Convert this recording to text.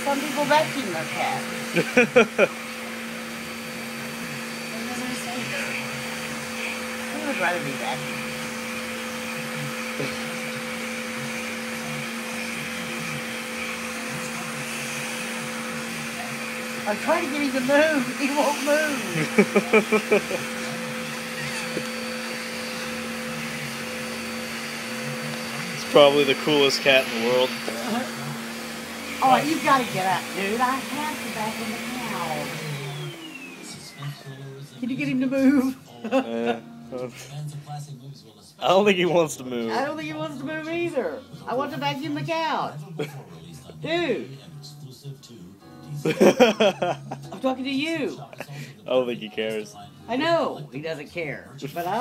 Some people vacuum their cat. I would rather be vacuumed. I'm trying to get him to move. He won't move. It's probably the coolest cat in the world. Oh, you gotta get up, dude. I have to back in the cow. Can you get him to move? I don't think he wants to move. I don't think he wants to move either. I want to vacuum the couch. Dude. I'm talking to you. I don't think he cares. I know he doesn't care, but I